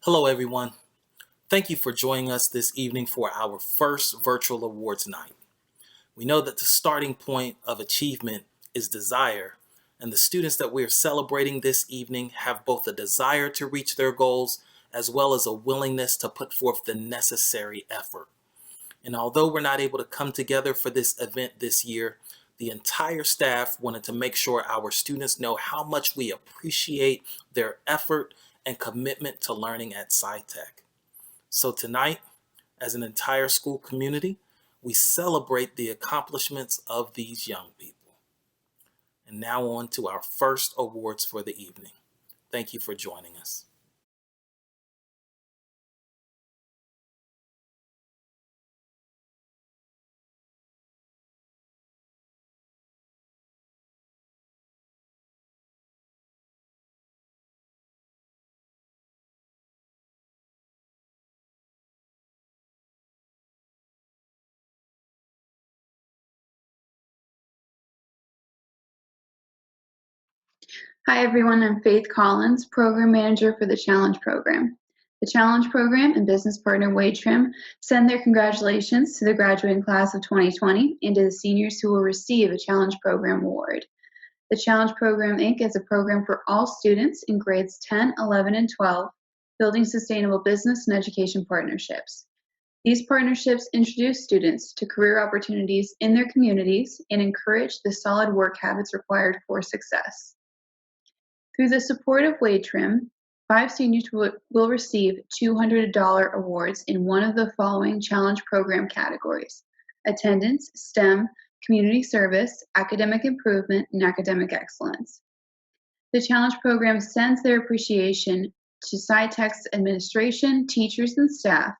Hello, everyone. Thank you for joining us this evening for our first virtual awards night. We know that the starting point of achievement is desire, and the students that we are celebrating this evening have both a desire to reach their goals as well as a willingness to put forth the necessary effort. And although we're not able to come together for this event this year, the entire staff wanted to make sure our students know how much we appreciate their effort and commitment to learning at SciTech. So tonight, as an entire school community, we celebrate the accomplishments of these young people. And now on to our first awards for the evening. Thank you for joining us. Hi everyone, I'm Faith Collins, Program Manager for the Challenge Program. The Challenge Program and business partner Wade Trim send their congratulations to the graduating class of 2020 and to the seniors who will receive a Challenge Program award. The Challenge Program, Inc. is a program for all students in grades 10, 11, and 12, building sustainable business and education partnerships. These partnerships introduce students to career opportunities in their communities and encourage the solid work habits required for success. Through the support of Wade Trim, 5 seniors will receive $200 awards in one of the following Challenge Program categories: attendance, STEM, community service, academic improvement, and academic excellence. The Challenge Program sends their appreciation to SciTech's administration, teachers, and staff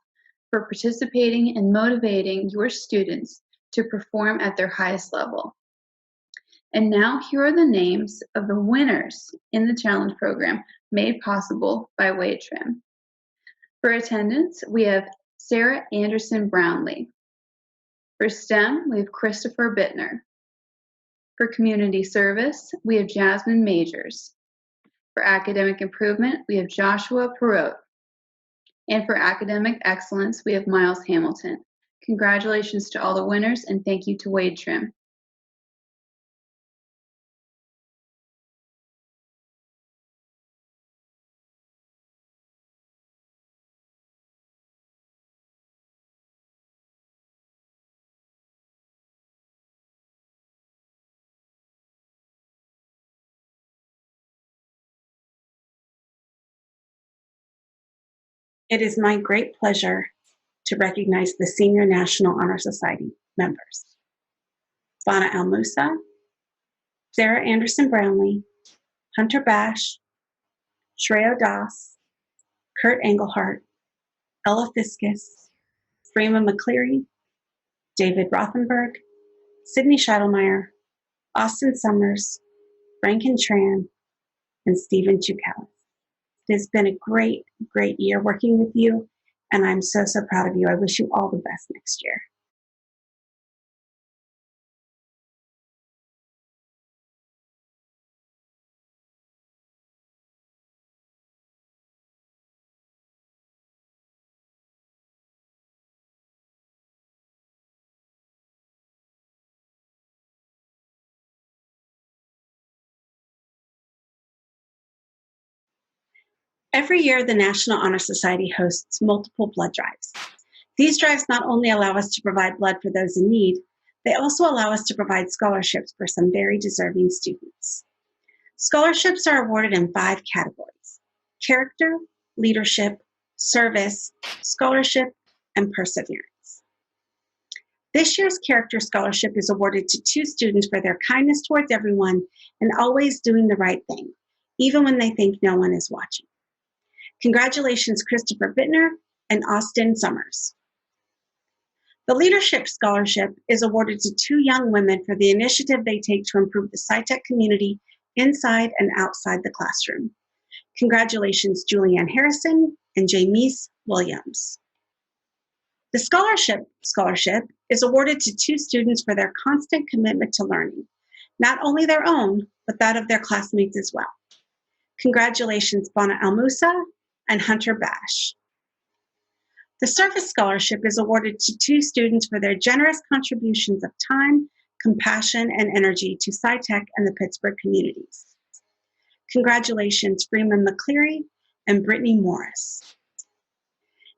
for participating and motivating your students to perform at their highest level. And now here are the names of the winners in the Challenge Program made possible by Wade Trim. For attendance, we have Sarah Anderson Brownlee. For STEM, we have Christopher Bittner. For community service, we have Jasmine Majors. For academic improvement, we have Joshua Perot. And for academic excellence, we have Miles Hamilton. Congratulations to all the winners, and thank you to Wade Trim. It is my great pleasure to recognize the Senior National Honor Society members: Bana Al Musa, Sarah Anderson Brownlee, Hunter Bash, Shreya Das, Kurt Engelhart, Ella Fiskus, Freeman McCleary, David Rothenberg, Sydney Scheitelmeyer, Austin Summers, Rankin Tran, and Stephen Chukowitz. It has been a great, great year working with you, and I'm so, so proud of you. I wish you all the best next year. Every year, the National Honor Society hosts multiple blood drives. These drives not only allow us to provide blood for those in need, they also allow us to provide scholarships for some very deserving students. Scholarships are awarded in 5 categories: character, leadership, service, scholarship, and perseverance. This year's Character Scholarship is awarded to 2 students for their kindness towards everyone and always doing the right thing, even when they think no one is watching. Congratulations, Christopher Bittner and Austin Summers. The Leadership Scholarship is awarded to 2 young women for the initiative they take to improve the SciTech community inside and outside the classroom. Congratulations, Julianne Harrison and Jamise Williams. The Scholarship is awarded to 2 students for their constant commitment to learning, not only their own, but that of their classmates as well. Congratulations, Bana Al Musa and Hunter Bash. The Service Scholarship is awarded to 2 students for their generous contributions of time, compassion, and energy to SciTech and the Pittsburgh communities. Congratulations, Freeman McCleary and Brittany Morris.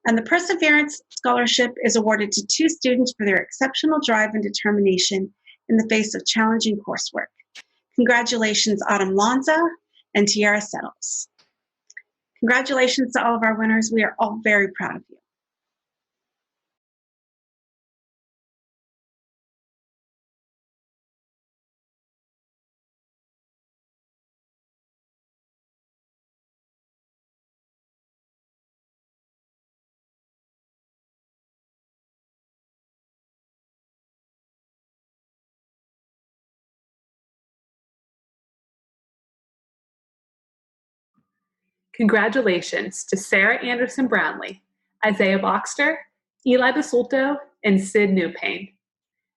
And the Perseverance Scholarship is awarded to 2 students for their exceptional drive and determination in the face of challenging coursework. Congratulations, Autumn Lanza and Tiara Settles. Congratulations to all of our winners. We are all very proud of you. Congratulations to Sarah Anderson Brownlee, Isaiah Boxter, Eli Basulto, and Sid Newpain.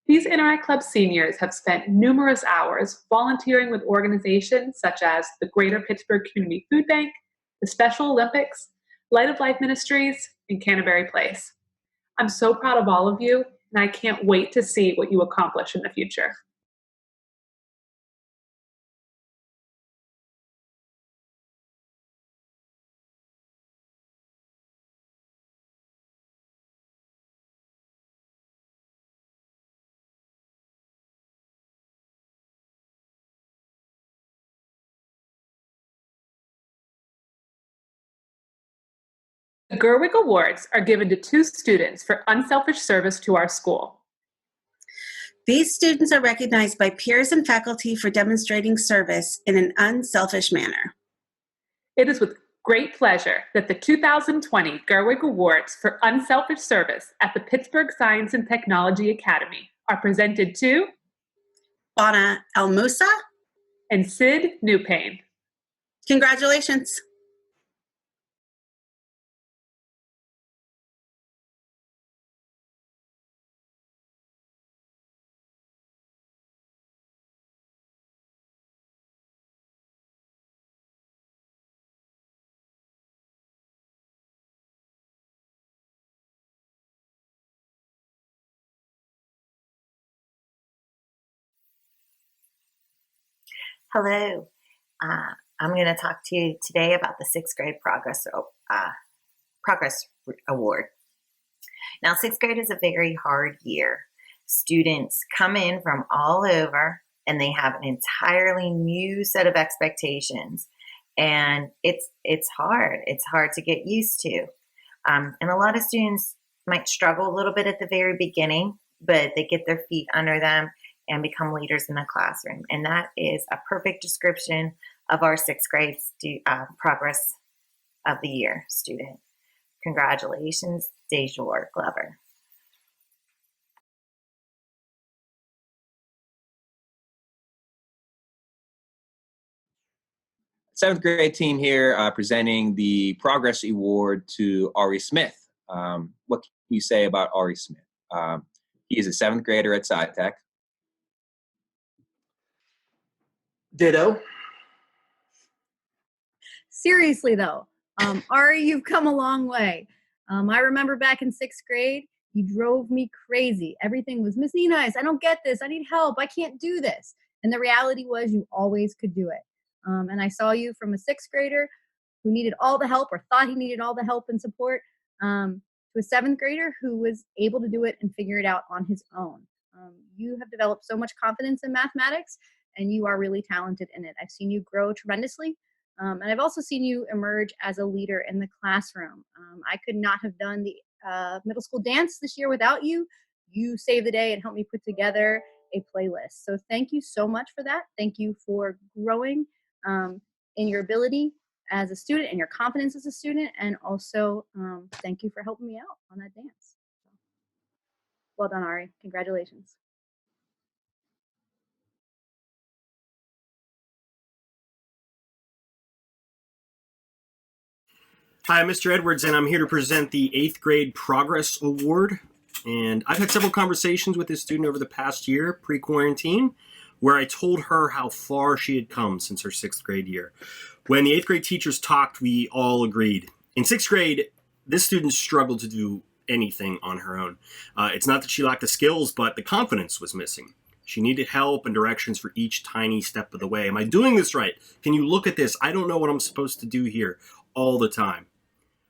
These Interact Club seniors have spent numerous hours volunteering with organizations such as the Greater Pittsburgh Community Food Bank, the Special Olympics, Light of Life Ministries, and Canterbury Place. I'm so proud of all of you, and I can't wait to see what you accomplish in the future. The Gerwig Awards are given to 2 students for unselfish service to our school. These students are recognized by peers and faculty for demonstrating service in an unselfish manner. It is with great pleasure that the 2020 Gerwig Awards for Unselfish Service at the Pittsburgh Science and Technology Academy are presented to Bana El Musa and Sid Newpain. Congratulations. Hello. I'm going to talk to you today about the 6th grade Progress Award. Now, 6th grade is a very hard year. Students come in from all over and they have an entirely new set of expectations. And it's hard. It's hard to get used to. And a lot of students might struggle a little bit at the very beginning, but they get their feet under them and become leaders in the classroom. And that is a perfect description of our 6th grade Progress of the Year student. Congratulations, Dejor Glover. Seventh grade team here presenting the Progress Award to Ari Smith. What can you say about Ari Smith? He is a 7th grader at SciTech. Ditto. Seriously though, Ari, you've come a long way. I remember back in 6th grade, you drove me crazy. Everything was, Miss Nice, I don't get this. I need help. I can't do this. And the reality was you always could do it. And I saw you from a 6th grader who needed all the help or thought he needed all the help and support to a 7th grader who was able to do it and figure it out on his own. You have developed so much confidence in mathematics and you are really talented in it. I've seen you grow tremendously. And I've also seen you emerge as a leader in the classroom. I could not have done the middle school dance this year without you. You saved the day and helped me put together a playlist. So thank you so much for that. Thank you for growing in your ability as a student and your confidence as a student. And also thank you for helping me out on that dance. Well done, Ari. Congratulations. Hi, I'm Mr. Edwards, and I'm here to present the 8th grade Progress Award. And I've had several conversations with this student over the past year, pre-quarantine, where I told her how far she had come since her 6th grade year. When the 8th grade teachers talked, we all agreed. In sixth grade, this student struggled to do anything on her own. It's not that she lacked the skills, but the confidence was missing. She needed help and directions for each tiny step of the way. Am I doing this right? Can you look at this? I don't know what I'm supposed to do here all the time.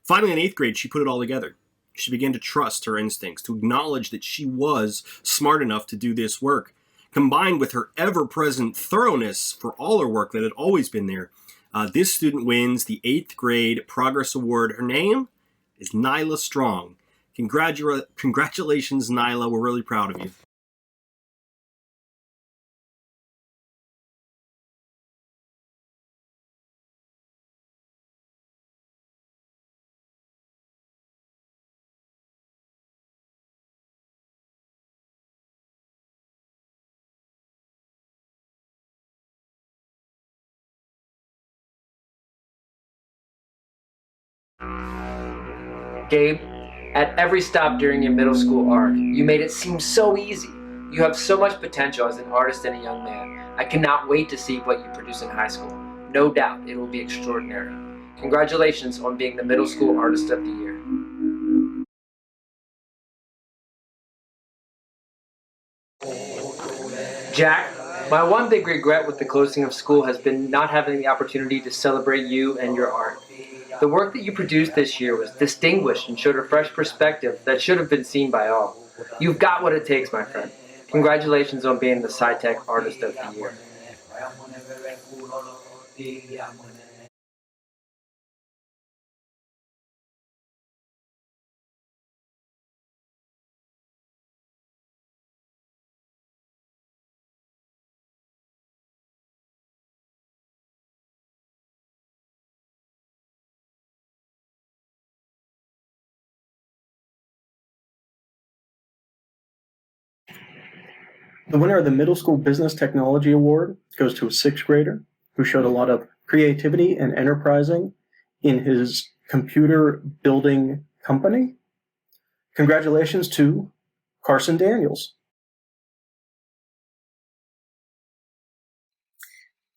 Finally, in eighth grade, she put it all together. She began to trust her instincts, to acknowledge that she was smart enough to do this work. Combined with her ever-present thoroughness for all her work that had always been there, this student wins the 8th grade Progress Award. Her name is Nyla Strong. Congratulations, Nyla. We're really proud of you. Gabe, at every stop during your middle school arc, you made it seem so easy. You have so much potential as an artist and a young man. I cannot wait to see what you produce in high school. No doubt it will be extraordinary. Congratulations on being the Middle School Artist of the Year. Jack, my one big regret with the closing of school has been not having the opportunity to celebrate you and your art. The work that you produced this year was distinguished and showed a fresh perspective that should have been seen by all. You've got what it takes, my friend. Congratulations on being the SciTech Artist of the Year. The winner of the Middle School Business Technology Award goes to a sixth grader who showed a lot of creativity and enterprising in his computer building company. Congratulations to Carson Daniels.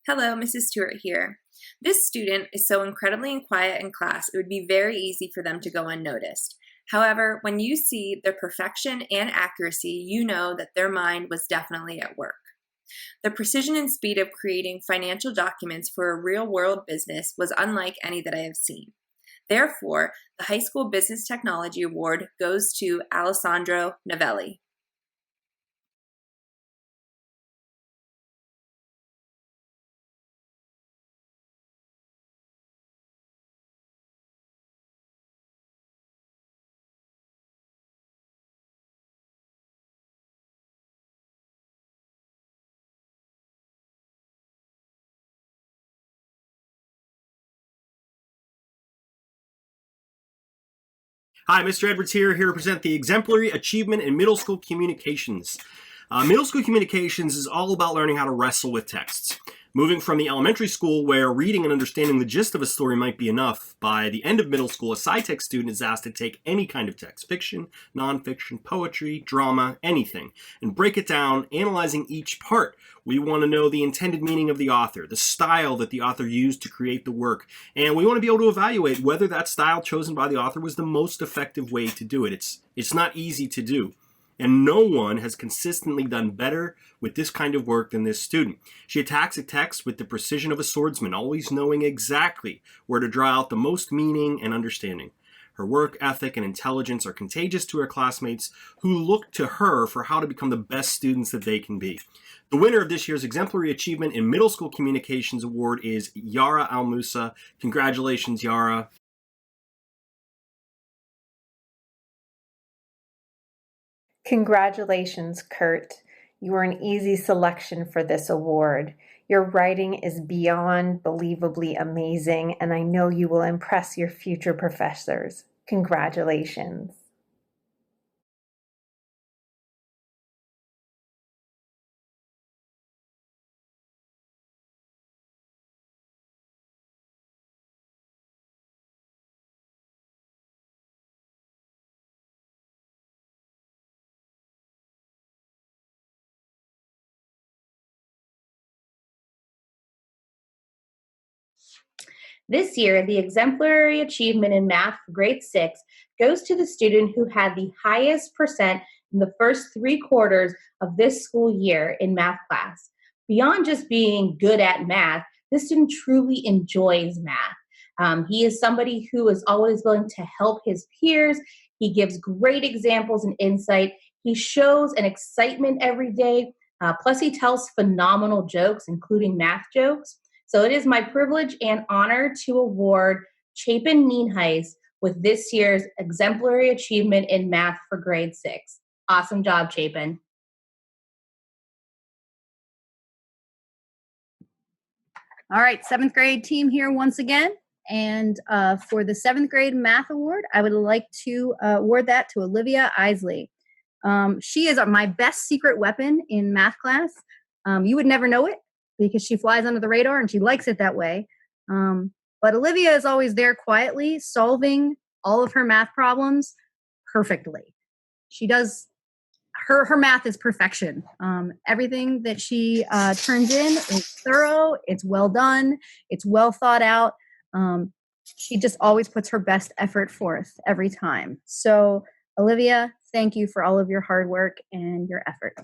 Hello, Mrs. Stewart here. This student is so incredibly quiet in class, it would be very easy for them to go unnoticed. However, when you see their perfection and accuracy, you know that their mind was definitely at work. The precision and speed of creating financial documents for a real-world business was unlike any that I have seen. Therefore, the High School Business Technology Award goes to Alessandro Novelli. Hi, Mr. Edwards here to present the Exemplary Achievement in Middle School Communications. Middle school communications is all about learning how to wrestle with texts. Moving from the elementary school where reading and understanding the gist of a story might be enough, by the end of middle school, a SciTech student is asked to take any kind of text, fiction, nonfiction, poetry, drama, anything, and break it down, analyzing each part. We want to know the intended meaning of the author, the style that the author used to create the work, and we want to be able to evaluate whether that style chosen by the author was the most effective way to do it. It's not easy to do. And no one has consistently done better with this kind of work than this student. She attacks a text with the precision of a swordsman, always knowing exactly where to draw out the most meaning and understanding. Her work ethic and intelligence are contagious to her classmates who look to her for how to become the best students that they can be. The winner of this year's Exemplary Achievement in Middle School Communications Award is Yara Almusa. Congratulations, Yara. Congratulations, Kurt. You were an easy selection for this award. Your writing is beyond believably amazing, and I know you will impress your future professors. Congratulations. This year, the exemplary achievement in math for grade 6 goes to the student who had the highest percent in the first 3 quarters of this school year in math class. Beyond just being good at math, this student truly enjoys math. He is somebody who is always willing to help his peers. He gives great examples and insight. He shows an excitement every day. Plus, he tells phenomenal jokes, including math jokes. So it is my privilege and honor to award Chapin Nienhuis with this year's Exemplary Achievement in Math for grade 6. Awesome job, Chapin. All right, 7th grade team here once again. And for the 7th grade math award, I would like to award that to Olivia Isley. She is my best secret weapon in math class. You would never know it because she flies under the radar and she likes it that way. But Olivia is always there quietly solving all of her math problems perfectly. She does, her math is perfection. Everything that she turns in is thorough, it's well done, it's well thought out. She just always puts her best effort forth every time. So Olivia, thank you for all of your hard work and your effort.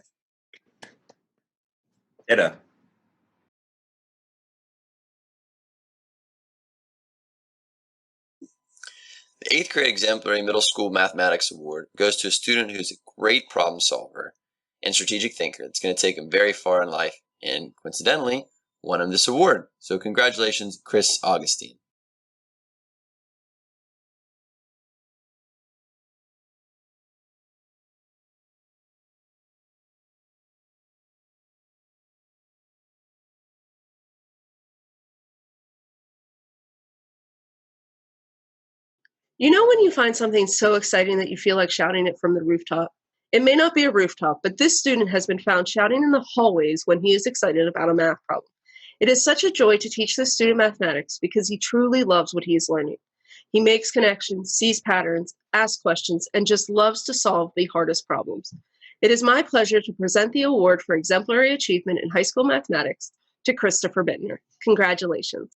Ida. The 8th grade Exemplary Middle School Mathematics Award goes to a student who's a great problem solver and strategic thinker that's going to take him very far in life and, coincidentally, won him this award. So congratulations, Chris Augustine. You know when you find something so exciting that you feel like shouting it from the rooftop? It may not be a rooftop, but this student has been found shouting in the hallways when he is excited about a math problem. It is such a joy to teach this student mathematics because he truly loves what he is learning. He makes connections, sees patterns, asks questions, and just loves to solve the hardest problems. It is my pleasure to present the award for exemplary achievement in high school mathematics to Christopher Bittner. Congratulations.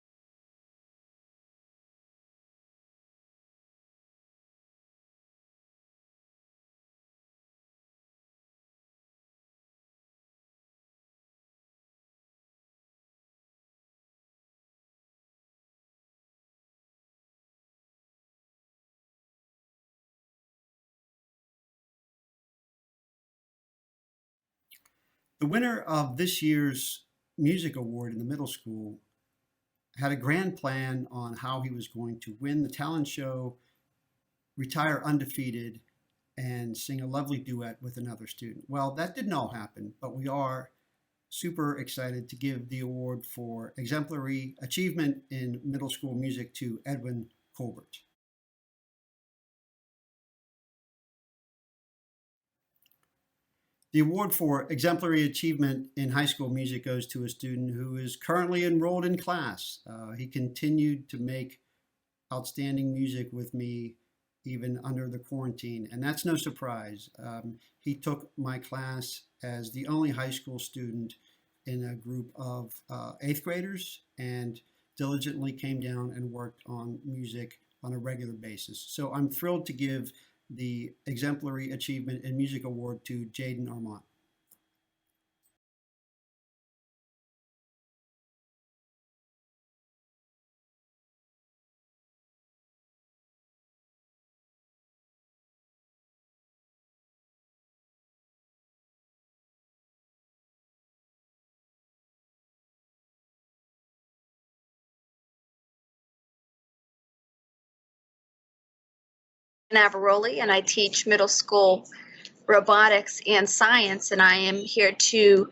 The winner of this year's music award in the middle school had a grand plan on how he was going to win the talent show, retire undefeated, and sing a lovely duet with another student. Well, that didn't all happen, but we are super excited to give the award for exemplary achievement in middle school music to Edwin Colbert. The award for exemplary achievement in high school music goes to a student who is currently enrolled in class. He continued to make outstanding music with me even under the quarantine, and that's no surprise. He took my class as the only high school student in a group of 8th graders and diligently came down and worked on music on a regular basis. So I'm thrilled to give the Exemplary Achievement in Music Award to Jaden Armand. Navaroli, and I teach middle school robotics and science, and I am here to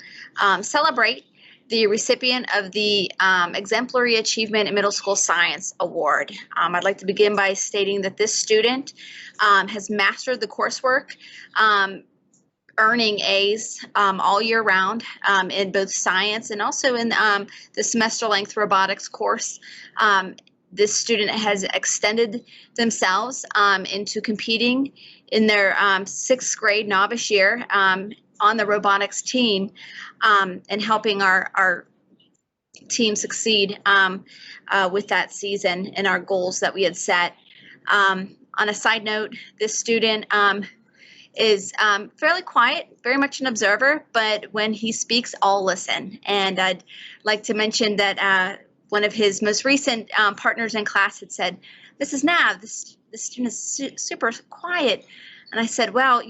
celebrate the recipient of the Exemplary Achievement in Middle School Science Award. I'd like to begin by stating that this student has mastered the coursework, earning A's all year round in both science and also in the semester-length robotics course. This student has extended themselves into competing in their 6th grade novice year on the robotics team and helping our team succeed with that season and our goals that we had set. On a side note, this student is fairly quiet, very much an observer, but when he speaks, all listen. And I'd like to mention that one of his most recent partners in class had said, "This is Nav, this student is super quiet." And I said, "Well,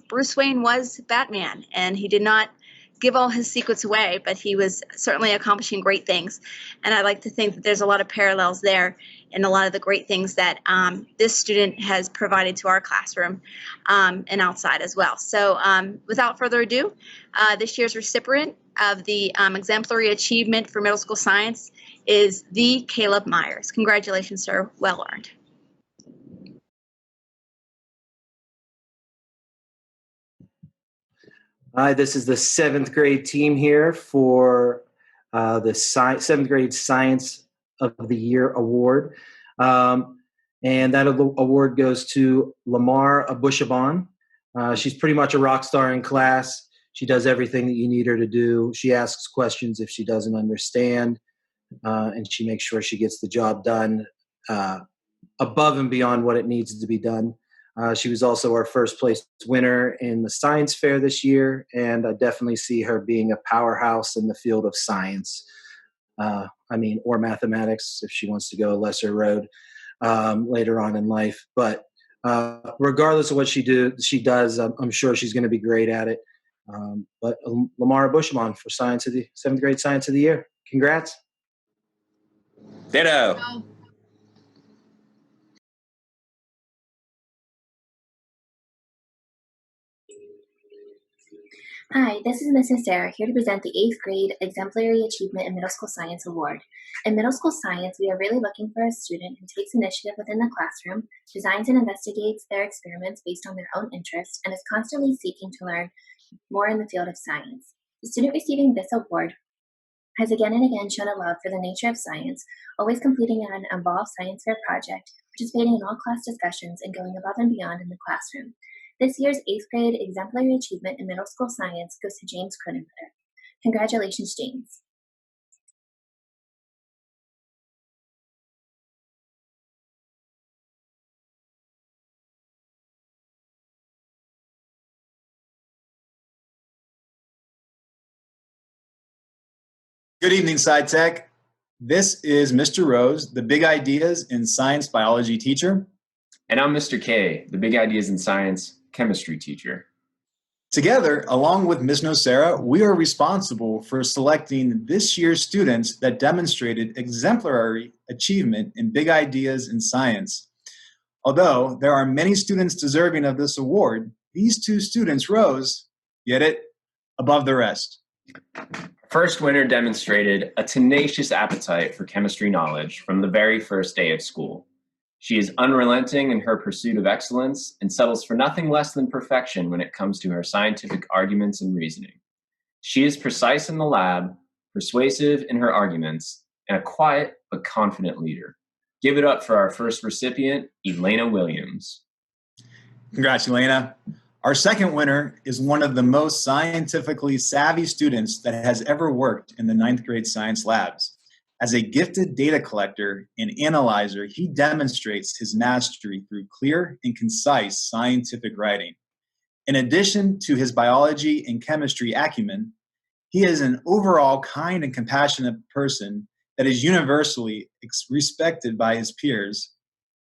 Bruce Wayne was Batman, and he did not give all his secrets away, but he was certainly accomplishing great things." And I like to think that there's a lot of parallels there in a lot of the great things that this student has provided to our classroom and outside as well. So without further ado, this year's recipient of the Exemplary Achievement for Middle School Science is the Caleb Myers. Congratulations, sir. Well earned. Hi, this is the 7th grade team here for the 7th grade Science of the Year award. And that award goes to Lamar Abushaban. She's pretty much a rock star in class. She does everything that you need her to do. She asks questions if she doesn't understand, and she makes sure she gets the job done above and beyond what it needs to be done. She was also our first place winner in the science fair this year, and I definitely see her being a powerhouse in the field of science. Or mathematics if she wants to go a lesser road later on in life. But regardless of what she does, I'm sure she's going to be great at it. But Lamar Bushman for 7th grade Science of the Year. Congrats. Ditto. Hi, this is Mrs. Sarah here to present the 8th grade Exemplary Achievement in Middle School Science Award. In middle school science, we are really looking for a student who takes initiative within the classroom, designs and investigates their experiments based on their own interests, and is constantly seeking to learn more in the field of science. The student receiving this award has again and again shown a love for the nature of science, always completing an involved science fair project, participating in all class discussions, and going above and beyond in the classroom. This year's 8th grade Exemplary Achievement in Middle School Science goes to James Kronenberger. Congratulations, James. Good evening, SciTech. This is Mr. Rose, the Big Ideas in Science Biology teacher. And I'm Mr. K, the Big Ideas in Science chemistry teacher. Together, along with Ms. Nocera, we are responsible for selecting this year's students that demonstrated exemplary achievement in Big Ideas in Science. Although there are many students deserving of this award, these two students rose, get it, above the rest. First winner demonstrated a tenacious appetite for chemistry knowledge from the very first day of school. She is unrelenting in her pursuit of excellence and settles for nothing less than perfection when it comes to her scientific arguments and reasoning. She is precise in the lab, persuasive in her arguments, and a quiet but confident leader. Give it up for our first recipient, Elena Williams. Congrats, Elena. Our second winner is one of the most scientifically savvy students that has ever worked in the 9th grade science labs. As a gifted data collector and analyzer, he demonstrates his mastery through clear and concise scientific writing. In addition to his biology and chemistry acumen, he is an overall kind and compassionate person that is universally respected by his peers.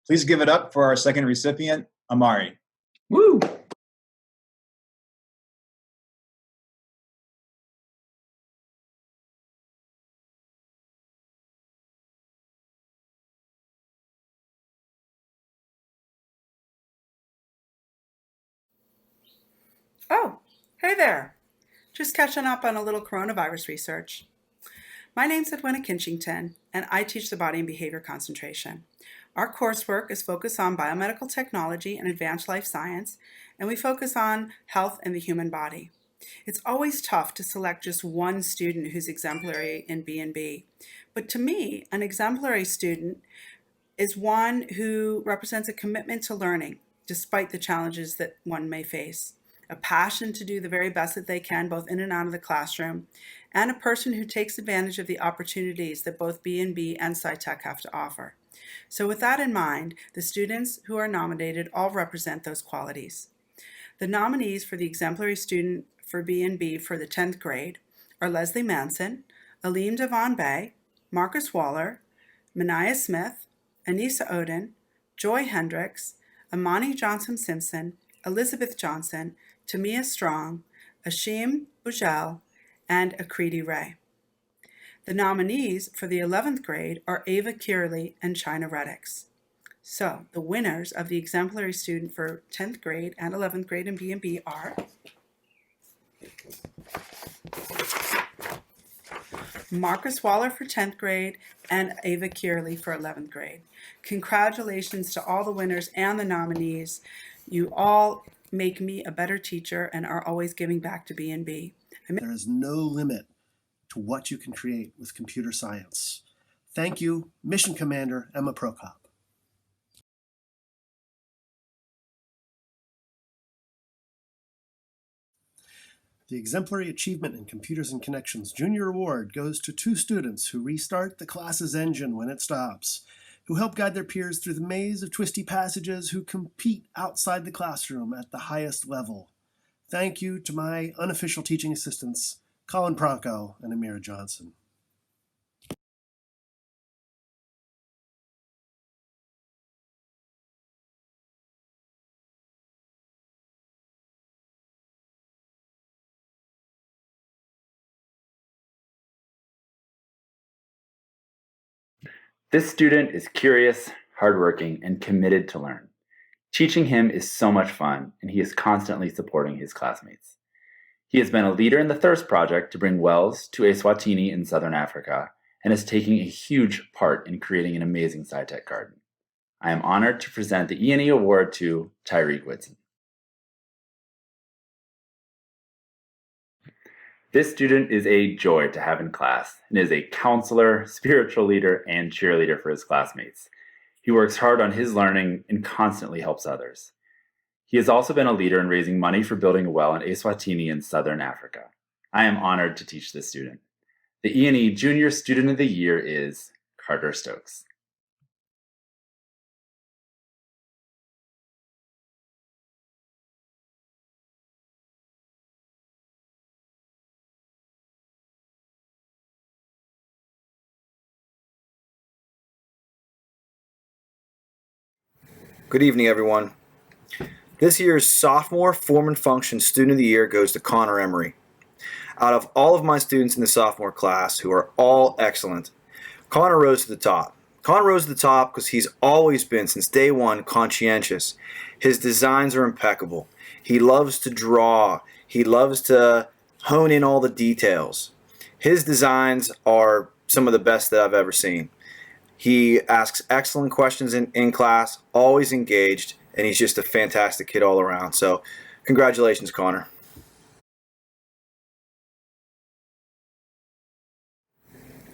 Please give it up for our second recipient, Amari. Woo! Oh, hey there. Just catching up on a little coronavirus research. My name's Edwina Kinchington, and I teach the Body and Behavior concentration. Our coursework is focused on biomedical technology and advanced life science, and we focus on health and the human body. It's always tough to select just one student who's exemplary in B&B, but to me, an exemplary student is one who represents a commitment to learning, despite the challenges that one may face, a passion to do the very best that they can, both in and out of the classroom, and a person who takes advantage of the opportunities that both B&B and SciTech have to offer. So with that in mind, the students who are nominated all represent those qualities. The nominees for the exemplary student for B&B for the 10th grade are Leslie Manson, Aline Devon Bay, Marcus Waller, Mania Smith, Anissa Oden, Joy Hendricks, Amani Johnson-Simpson, Elizabeth Johnson, Tamia Strong, Ashim Bujel, and Akriti Ray. The nominees for the 11th grade are Ava Kierley and China Reddix. So the winners of the exemplary student for 10th grade and 11th grade in B&B are Marcus Waller for 10th grade and Ava Kierley for 11th grade. Congratulations to all the winners and the nominees. You all make me a better teacher and are always giving back to B&B. There is no limit to what you can create with computer science. Thank you, Mission Commander Emma Prokop. The Exemplary Achievement in Computers and Connections Junior Award goes to 2 students who restart the class's engine when it stops, who help guide their peers through the maze of twisty passages, who compete outside the classroom at the highest level. Thank you to my unofficial teaching assistants, Colin Pronko and Amira Johnson. This student is curious, hardworking, and committed to learn. Teaching him is so much fun, and he is constantly supporting his classmates. He has been a leader in the Thirst Project to bring wells to Eswatini in southern Africa, and is taking a huge part in creating an amazing SciTech garden. I am honored to present the E&E Award to Tyreek Whitson. This student is a joy to have in class and is a counselor, spiritual leader, and cheerleader for his classmates. He works hard on his learning and constantly helps others. He has also been a leader in raising money for building a well in Eswatini in southern Africa. I am honored to teach this student. The E&E Junior Student of the Year is Carter Stokes. Good evening, everyone. This year's Sophomore Form and Function Student of the Year goes to Connor Emery. Out of all of my students in the sophomore class, who are all excellent, Connor rose to the top. Connor rose to the top because he's always been, since day one, conscientious. His designs are impeccable. He loves to draw. He loves to hone in all the details. His designs are some of the best that I've ever seen. He asks excellent questions in class, always engaged, and he's just a fantastic kid all around. So congratulations, Connor.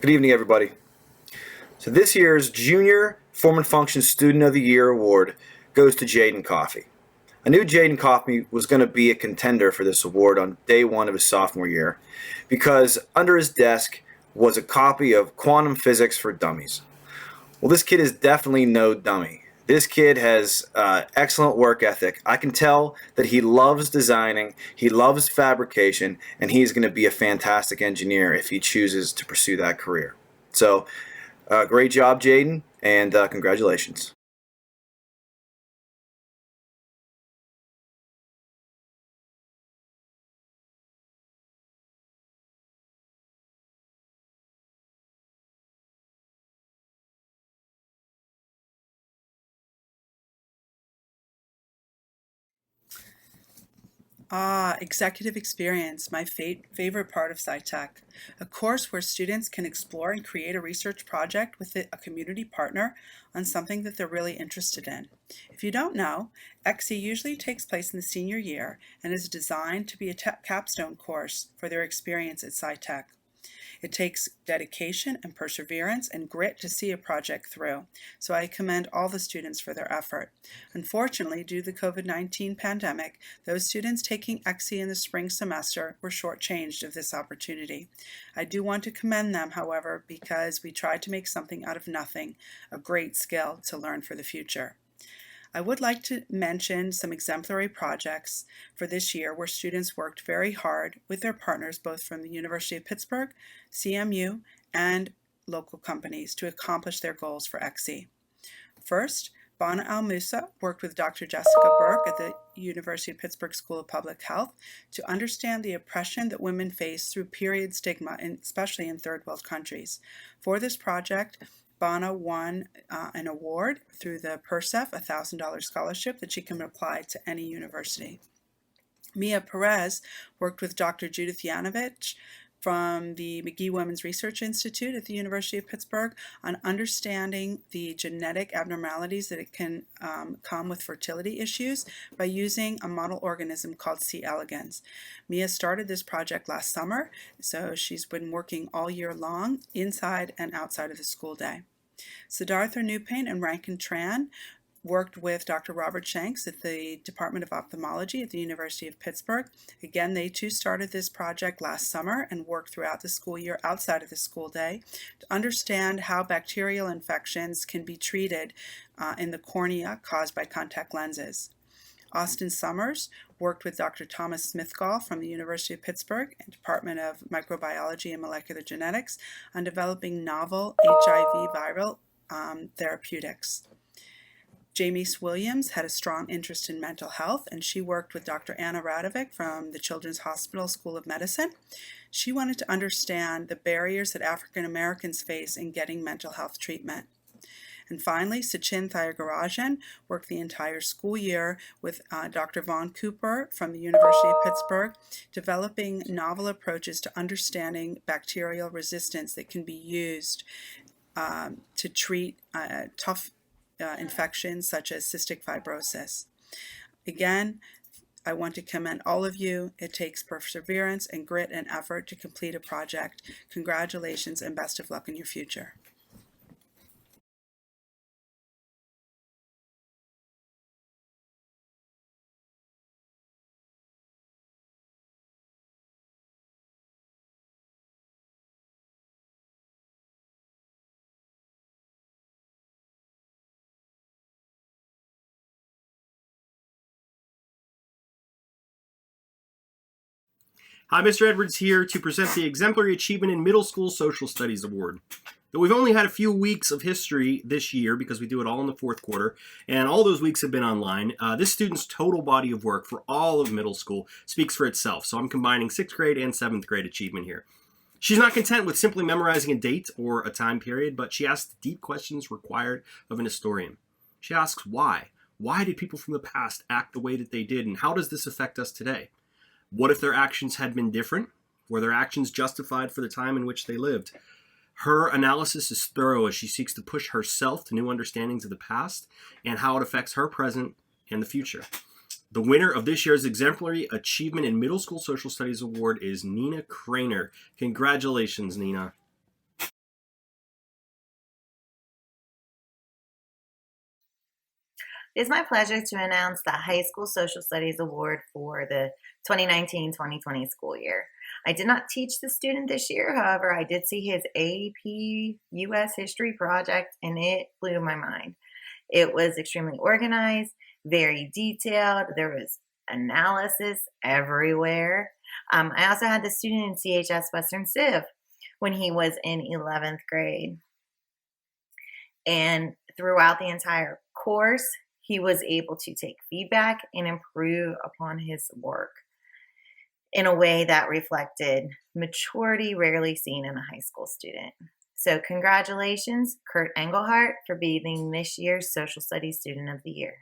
Good evening, everybody. So this year's Junior Form and Function Student of the Year Award goes to Jaden Coffey. I knew Jaden Coffey was going to be a contender for this award on day one of his sophomore year because under his desk was a copy of Quantum Physics for Dummies. Well, this kid is definitely no dummy. This kid has excellent work ethic. I can tell that he loves designing, he loves fabrication, and he's going to be a fantastic engineer if he chooses to pursue that career. So, great job, Jaden, and congratulations. Executive Experience, my favorite part of SciTech, a course where students can explore and create a research project with a community partner on something that they're really interested in. If you don't know, XE usually takes place in the senior year and is designed to be a capstone course for their experience at SciTech. It takes dedication and perseverance and grit to see a project through, so I commend all the students for their effort. Unfortunately, due to the COVID-19 pandemic, those students taking EXE in the spring semester were shortchanged of this opportunity. I do want to commend them, however, because we tried to make something out of nothing, a great skill to learn for the future. I would like to mention some exemplary projects for this year where students worked very hard with their partners both from the University of Pittsburgh, CMU, and local companies to accomplish their goals for EXE. First, Bana Al-Musa worked with Dr. Jessica Burke at the University of Pittsburgh School of Public Health to understand the oppression that women face through period stigma, especially in third world countries. For this project, Bana won an award through the PERSEF, a $1,000 scholarship that she can apply to any university. Mia Perez worked with Dr. Judith Yanovich from the McGee Women's Research Institute at the University of Pittsburgh on understanding the genetic abnormalities that it can come with fertility issues by using a model organism called C. elegans. Mia started this project last summer, so she's been working all year long inside and outside of the school day. Siddhartha Nupane and Rankin Tran worked with Dr. Robert Shanks at the Department of Ophthalmology at the University of Pittsburgh. Again, they too started this project last summer and worked throughout the school year outside of the school day to understand how bacterial infections can be treated in the cornea caused by contact lenses. Austin Summers worked with Dr. Thomas Smithgall from the University of Pittsburgh and Department of Microbiology and Molecular Genetics on developing novel HIV viral therapeutics. Jamise Williams had a strong interest in mental health, and she worked with Dr. Anna Radovic from the Children's Hospital School of Medicine. She wanted to understand the barriers that African Americans face in getting mental health treatment. And finally, Sachin Thyagarajan worked the entire school year with Dr. Vaughn Cooper from the University of Pittsburgh, developing novel approaches to understanding bacterial resistance that can be used to treat tough infections such as cystic fibrosis. Again, I want to commend all of you. It takes perseverance and grit and effort to complete a project. Congratulations and best of luck in your future. Hi, Mr. Edwards here to present the Exemplary Achievement in Middle School Social Studies Award. Now, we've only had a few weeks of history this year because we do it all in the fourth quarter, and all those weeks have been online. This student's total body of work for all of middle school speaks for itself, so I'm combining 6th grade and 7th grade achievement here. She's not content with simply memorizing a date or a time period, but she asks deep questions required of an historian. She asks why. Why did people from the past act the way that they did, and how does this affect us today? What if their actions had been different? Were their actions justified for the time in which they lived? Her analysis is thorough as she seeks to push herself to new understandings of the past and how it affects her present and the future. The winner of this year's Exemplary Achievement in Middle School Social Studies Award is Nina Craner. Congratulations, Nina. It is my pleasure to announce the High School Social Studies Award for the 2019-2020 school year. I did not teach the student this year, however, I did see his AP US History project, and it blew my mind. It was extremely organized, very detailed, there was analysis everywhere. I also had the student in CHS Western Civ when he was in 11th grade. And throughout the entire course, he was able to take feedback and improve upon his work in a way that reflected maturity rarely seen in a high school student. So congratulations, Kurt Engelhardt, for being this year's Social Studies Student of the Year.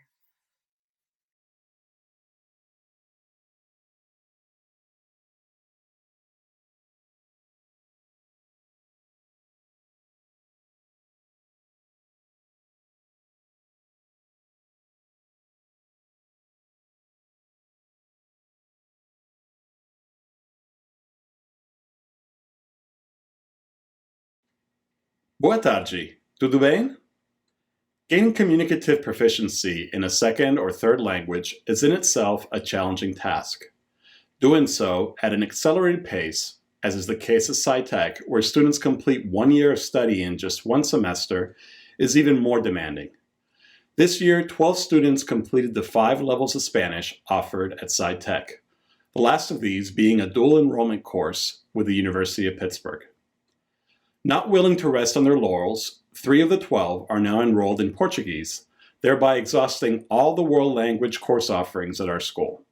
Boa tarde, tudo bem? Gaining communicative proficiency in a second or third language is in itself a challenging task. Doing so at an accelerated pace, as is the case at SciTech, where students complete 1 year of study in just one semester, is even more demanding. This year, 12 students completed the 5 levels of Spanish offered at SciTech, the last of these being a dual enrollment course with the University of Pittsburgh. Not willing to rest on their laurels, 3 of the 12 are now enrolled in Portuguese, thereby exhausting all the world language course offerings at our school.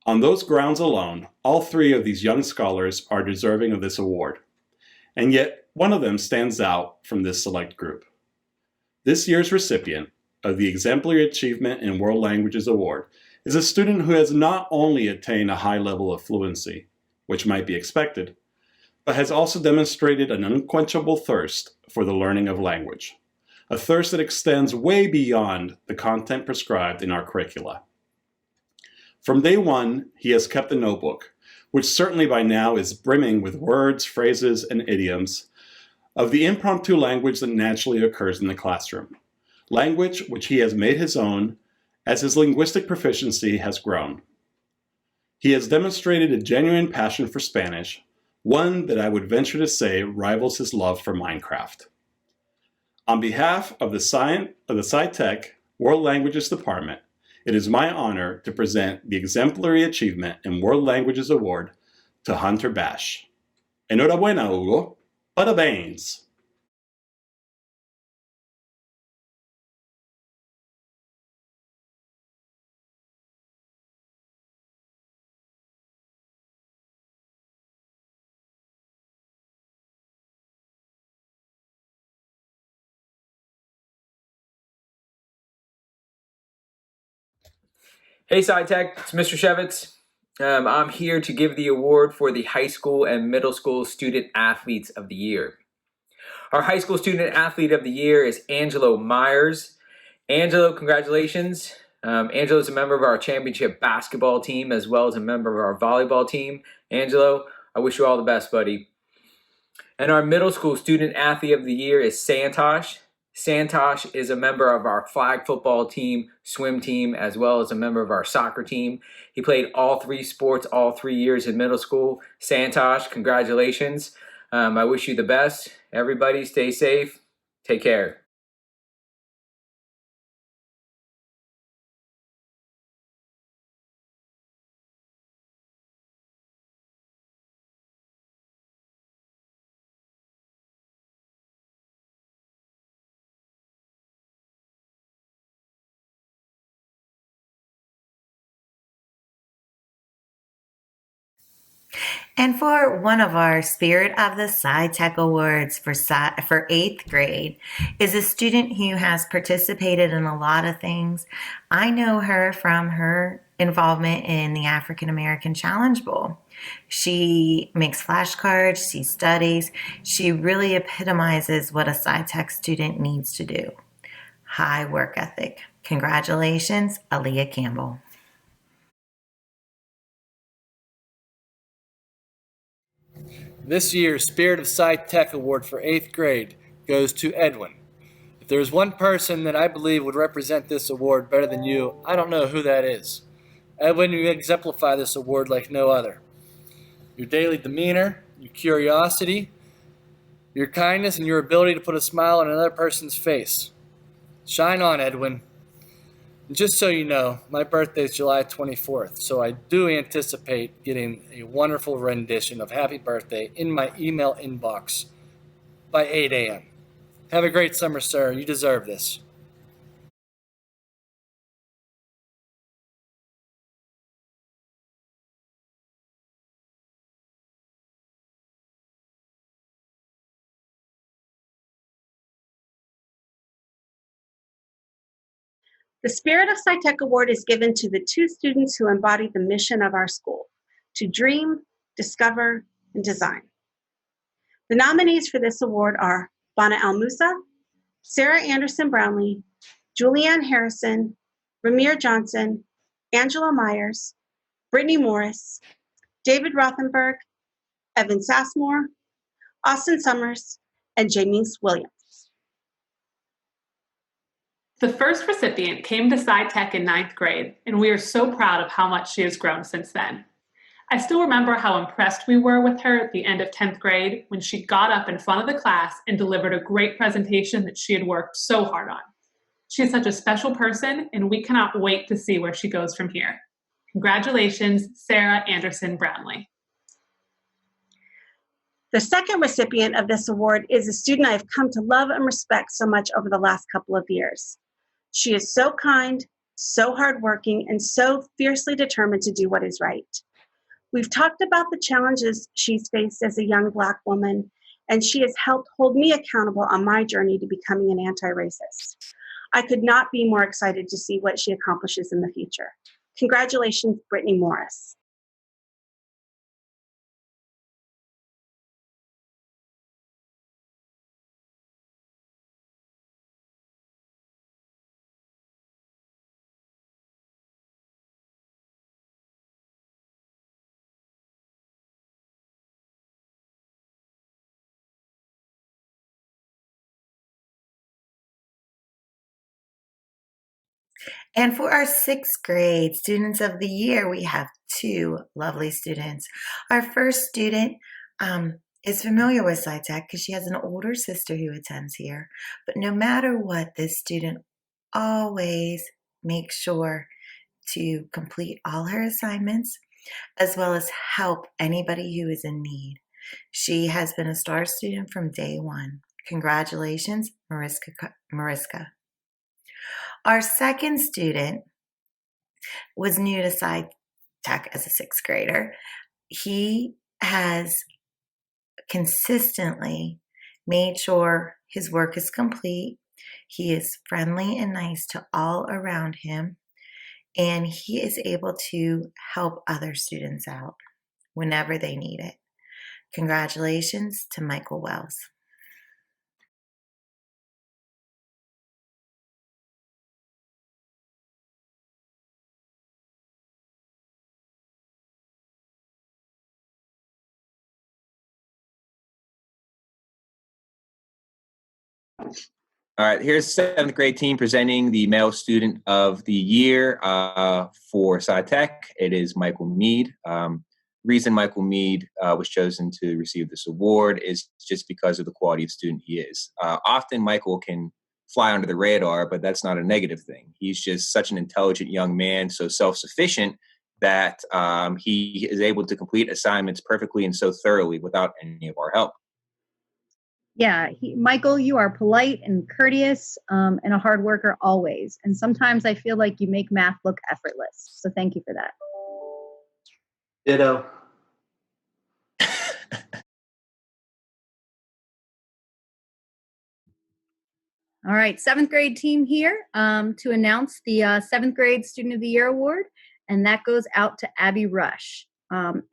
On those grounds alone, all 3 of these young scholars are deserving of this award, and yet one of them stands out from this select group. This year's recipient of the Exemplary Achievement in World Languages Award is a student who has not only attained a high level of fluency, which might be expected, but has also demonstrated an unquenchable thirst for the learning of language, a thirst that extends way beyond the content prescribed in our curricula. From day one, he has kept a notebook, which certainly by now is brimming with words, phrases, and idioms of the impromptu language that naturally occurs in the classroom, language which he has made his own as his linguistic proficiency has grown. He has demonstrated a genuine passion for Spanish, one that I would venture to say rivals his love for Minecraft. On behalf of the SciTech World Languages Department, it is my honor to present the Exemplary Achievement in World Languages Award to Hunter Bash. Enhorabuena, Hugo. Parabéns. Hey SciTech, it's Mr. Shevitz. I'm here to give the award for the High School and Middle School Student Athletes of the Year. Our High School Student Athlete of the Year is Angelo Myers. Angelo, congratulations. Angelo is a member of our championship basketball team as well as a member of our volleyball team. Angelo, I wish you all the best, buddy. And our Middle School Student Athlete of the Year is Santosh. Santosh is a member of our flag football team, swim team, as well as a member of our soccer team. He played all 3 sports all 3 years in middle school. Santosh, congratulations. I wish you the best. Everybody stay safe. Take care. And for one of our Spirit of the SciTech Awards for 8th grade is a student who has participated in a lot of things. I know her from her involvement in the African American Challenge Bowl. She makes flashcards, she studies, she really epitomizes what a SciTech student needs to do. High work ethic. Congratulations, Aaliyah Campbell. This year's Spirit of SciTech Award for 8th grade goes to Edwin. If there's one person that I believe would represent this award better than you, I don't know who that is. Edwin, you exemplify this award like no other. Your daily demeanor, your curiosity, your kindness, and your ability to put a smile on another person's face. Shine on, Edwin. And just so you know, my birthday is July 24th, so I do anticipate getting a wonderful rendition of Happy Birthday in my email inbox by 8 a.m. Have a great summer, sir. You deserve this. The Spirit of SciTech Award is given to the 2 students who embody the mission of our school, to dream, discover, and design. The nominees for this award are Bana Al-Musa, Sarah Anderson Brownlee, Julianne Harrison, Ramir Johnson, Angela Myers, Brittany Morris, David Rothenberg, Evan Sassmore, Austin Summers, and Janice Williams. The first recipient came to SciTech in 9th grade, and we are so proud of how much she has grown since then. I still remember how impressed we were with her at the end of 10th grade when she got up in front of the class and delivered a great presentation that she had worked so hard on. She is such a special person, and we cannot wait to see where she goes from here. Congratulations, Sarah Anderson Brownlee. The second recipient of this award is a student I have come to love and respect so much over the last couple of years. She is so kind, so hardworking, and so fiercely determined to do what is right. We've talked about the challenges she's faced as a young Black woman, and she has helped hold me accountable on my journey to becoming an anti-racist. I could not be more excited to see what she accomplishes in the future. Congratulations, Brittany Morris. And for our 6th grade Students of the Year, we have 2 lovely students. Our first student is familiar with SciTech because she has an older sister who attends here. But no matter what, this student always makes sure to complete all her assignments as well as help anybody who is in need. She has been a star student from day one. Congratulations, Mariska. Our second student was new to SciTech as a 6th grader. He has consistently made sure his work is complete. He is friendly and nice to all around him, and he is able to help other students out whenever they need it. Congratulations to Michael Wells. All right, here's the 7th grade team presenting the Male Student of the Year for SciTech. It is Michael Mead. Reason Michael Mead was chosen to receive this award is just because of the quality of student he is. Often Michael can fly under the radar, but that's not a negative thing. He's just such an intelligent young man, so self-sufficient that he is able to complete assignments perfectly and so thoroughly without any of our help. Yeah, Michael, you are polite and courteous and a hard worker always. And sometimes I feel like you make math look effortless. So thank you for that. Ditto. All right, 7th grade team here to announce the 7th grade Student of the Year Award, and that goes out to Abby Rush.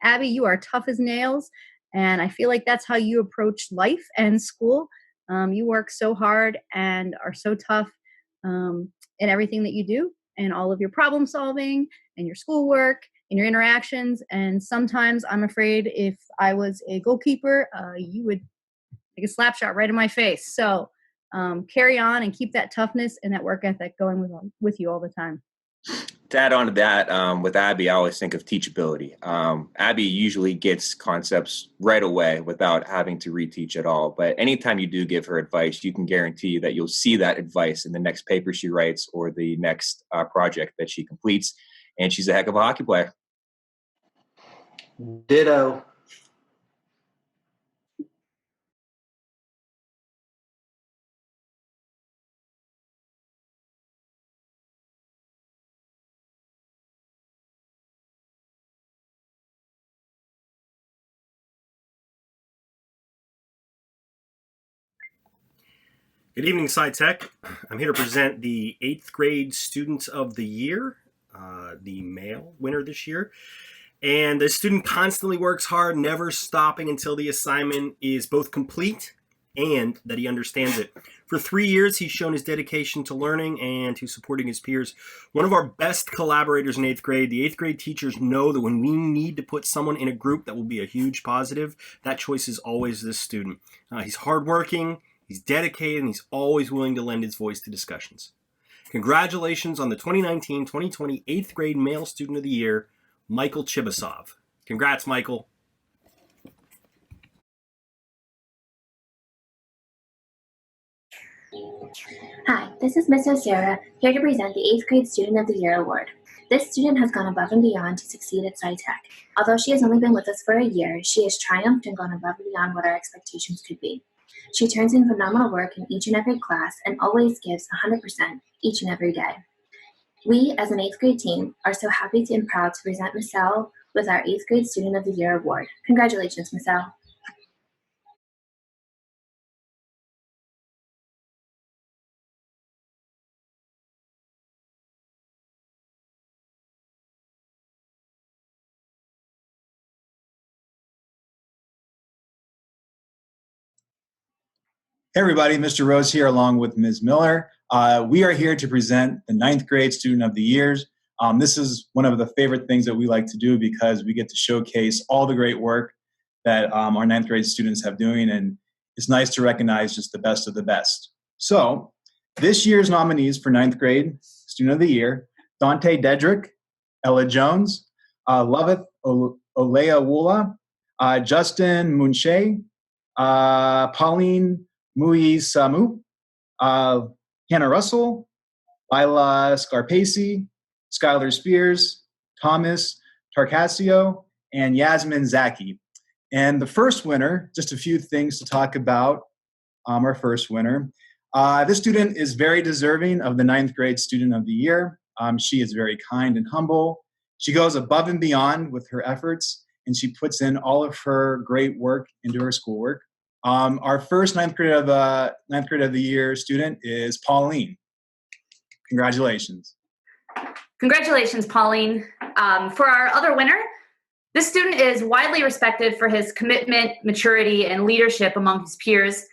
Abby, you are tough as nails, and I feel like that's how you approach life and school. You work so hard and are so tough in everything that you do, and all of your problem solving and your schoolwork and your interactions. And sometimes I'm afraid if I was a goalkeeper, you would take a slap shot right in my face. So carry on and keep that toughness and that work ethic going with you all the time. To add on to that, with Abby, I always think of teachability. Abby usually gets concepts right away without having to reteach at all. But anytime you do give her advice, you can guarantee that you'll see that advice in the next paper she writes or the next project that she completes. And she's a heck of a hockey player. Ditto. Good evening, SciTech. I'm here to present the 8th grade Student of the Year, the male winner this year. And the student constantly works hard, never stopping until the assignment is both complete and that he understands it. For 3 years, he's shown his dedication to learning and to supporting his peers. One of our best collaborators in 8th grade. The 8th grade teachers know that when we need to put someone in a group that will be a huge positive, that choice is always this student. He's hardworking, he's dedicated, and he's always willing to lend his voice to discussions. Congratulations on the 2019-2020 8th grade Male Student of the Year, Michael Chibasov. Congrats, Michael. Hi, this is Miss O'Sara, here to present the 8th grade Student of the Year Award. This student has gone above and beyond to succeed at SciTech. Although she has only been with us for a year, she has triumphed and gone above and beyond what our expectations could be. She turns in phenomenal work in each and every class and always gives 100% each and every day. We, as an 8th grade team, are so happy and proud to present Michelle with our 8th grade Student of the Year Award. Congratulations, Michelle. Hey everybody, Mr. Rose here along with Ms. Miller. We are here to present the 9th grade Student of the Years. This is one of the favorite things that we like to do because we get to showcase all the great work that our 9th grade students have doing, and it's nice to recognize just the best of the best. So this year's nominees for 9th grade Student of the Year: Dante Dedrick, Ella Jones, Loveth Oleawula, Justin Munche, Pauline Mui Samu, Hannah Russell, Lila Scarpaci, Skylar Spears, Thomas Tarcasio, and Yasmin Zaki. And the first winner, just a few things to talk about our first winner. This student is very deserving of the 9th grade Student of the Year. She is very kind and humble. She goes above and beyond with her efforts, and she puts in all of her great work into her schoolwork. Our first 9th grade of the year student is Pauline. Congratulations. Congratulations, Pauline. For our other winner, this student is widely respected for his commitment, maturity, and leadership among his peers.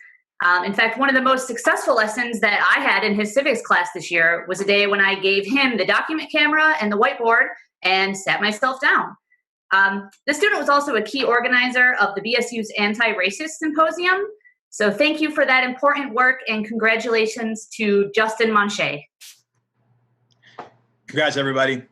In fact, one of the most successful lessons that I had in his civics class this year was a day when I gave him the document camera and the whiteboard and sat myself down. The student was also a key organizer of the BSU's Anti-Racist Symposium. So thank you for that important work, and congratulations to Justin Monche. Congrats, everybody.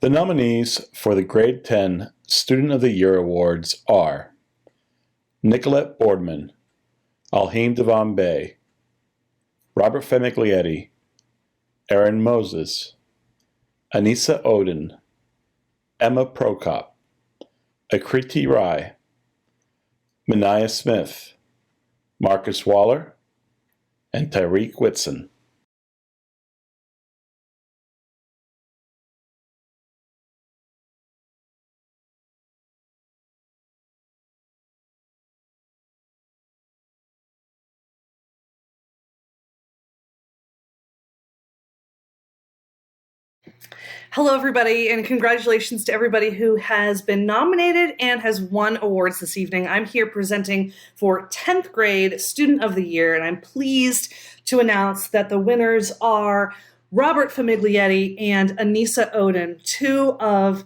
The nominees for the Grade 10 Student of the Year Awards are Nicolette Boardman, Alhim Devon Bey, Robert Femiglietti, Aaron Moses, Anissa Oden, Emma Prokop, Akriti Rai, Minaya Smith, Marcus Waller, and Tyreek Whitson. Hello, everybody, and congratulations to everybody who has been nominated and has won awards this evening. I'm here presenting for 10th grade Student of the Year, and I'm pleased to announce that the winners are Robert Famiglietti and Anissa Oden, two of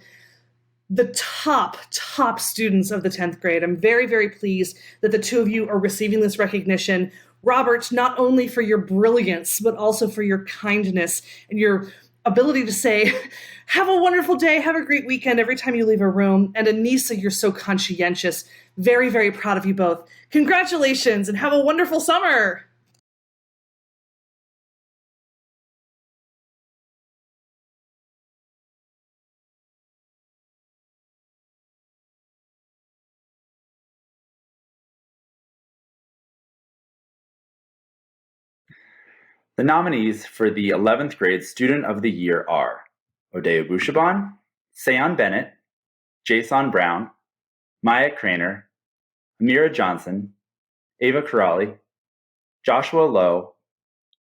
the top students of the 10th grade. I'm very, very pleased that the two of you are receiving this recognition. Robert, not only for your brilliance, but also for your kindness and your ability to say, have a wonderful day, have a great weekend every time you leave a room. And Anissa, you're so conscientious. Very, very proud of you both. Congratulations and have a wonderful summer. The nominees for the 11th grade Student of the Year are Odea Bushaban, Sayon Bennett, Jason Brown, Maya Craner, Amira Johnson, Ava Karali, Joshua Lowe,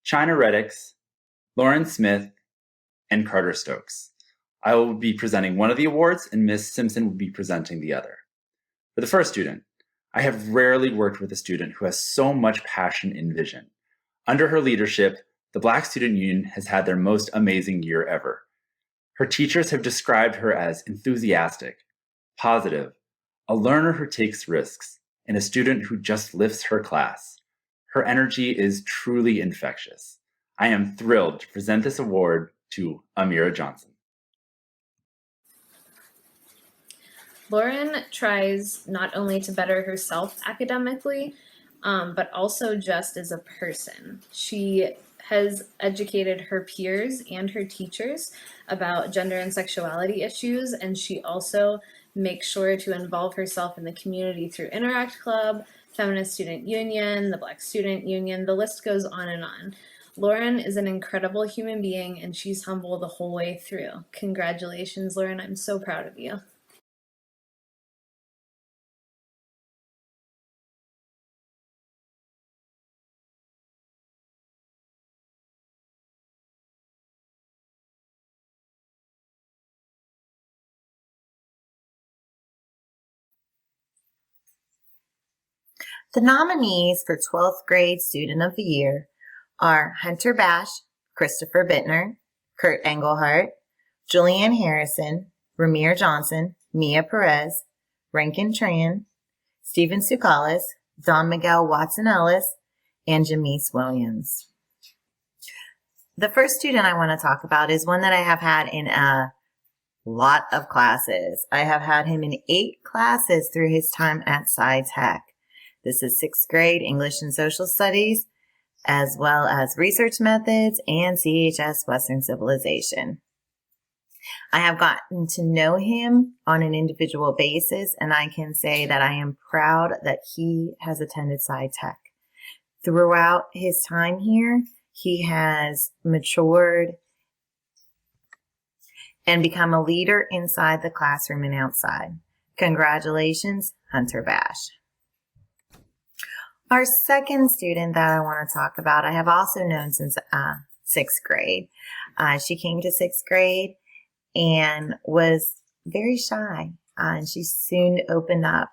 China Reddix, Lauren Smith, and Carter Stokes. I will be presenting one of the awards, and Ms. Simpson will be presenting the other. For the first student, I have rarely worked with a student who has so much passion and vision. Under her leadership, the Black Student Union has had their most amazing year ever. Her teachers have described her as enthusiastic, positive, a learner who takes risks, and a student who just lifts her class. Her energy is truly infectious. I am thrilled to present this award to Amira Johnson. Lauren tries not only to better herself academically, but also just as a person. She has educated her peers and her teachers about gender and sexuality issues, and she also makes sure to involve herself in the community through Interact Club, Feminist Student Union, the Black Student Union, the list goes on and on. Lauren is an incredible human being, and she's humble the whole way through. Congratulations, Lauren. I'm so proud of you. The nominees for 12th grade Student of the Year are Hunter Bash, Christopher Bittner, Kurt Engelhart, Julianne Harrison, Ramir Johnson, Mia Perez, Rankin Tran, Stephen Sukalis, Don Miguel Watson-Ellis, and Jamise Williams. The first student I want to talk about is one that I have had in a lot of classes. I have had him in 8 classes through his time at SciTech. This is 6th grade English and Social Studies, as well as Research Methods and CHS Western Civilization. I have gotten to know him on an individual basis, and I can say that I am proud that he has attended SciTech. Throughout his time here, he has matured and become a leader inside the classroom and outside. Congratulations, Hunter Bash. Our second student that I want to talk about, I have also known since 6th grade. She came to 6th grade and was very shy. And she soon opened up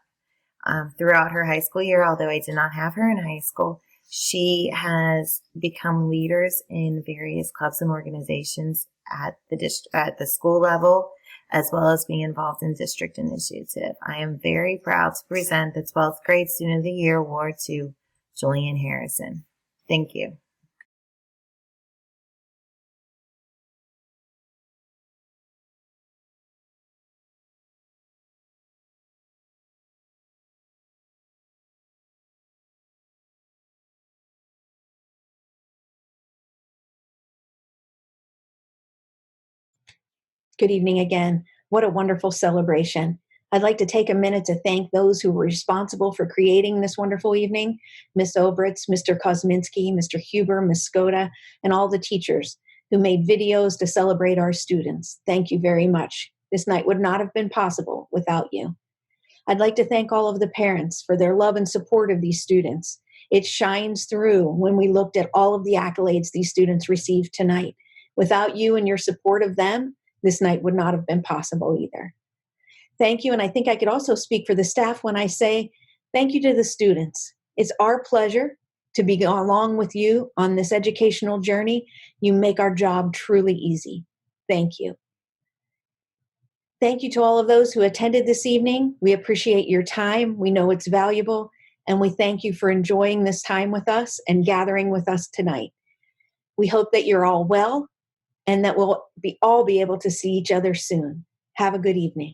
throughout her high school year, although I did not have her in high school. She has become leaders in various clubs and organizations at the school level, as well as being involved in district initiative. I am very proud to present the 12th grade Student of the Year award to Julianne Harrison. Thank you. Good evening again. What a wonderful celebration. I'd like to take a minute to thank those who were responsible for creating this wonderful evening, Ms. Obritz, Mr. Kosminski, Mr. Huber, Ms. Skoda, and all the teachers who made videos to celebrate our students. Thank you very much. This night would not have been possible without you. I'd like to thank all of the parents for their love and support of these students. It shines through when we looked at all of the accolades these students received tonight. Without you and your support of them, this night would not have been possible either. Thank you, and I think I could also speak for the staff when I say thank you to the students. It's our pleasure to be along with you on this educational journey. You make our job truly easy. Thank you. Thank you to all of those who attended this evening. We appreciate your time. We know it's valuable, and we thank you for enjoying this time with us and gathering with us tonight. We hope that you're all well and that we'll all be able to see each other soon. Have a good evening.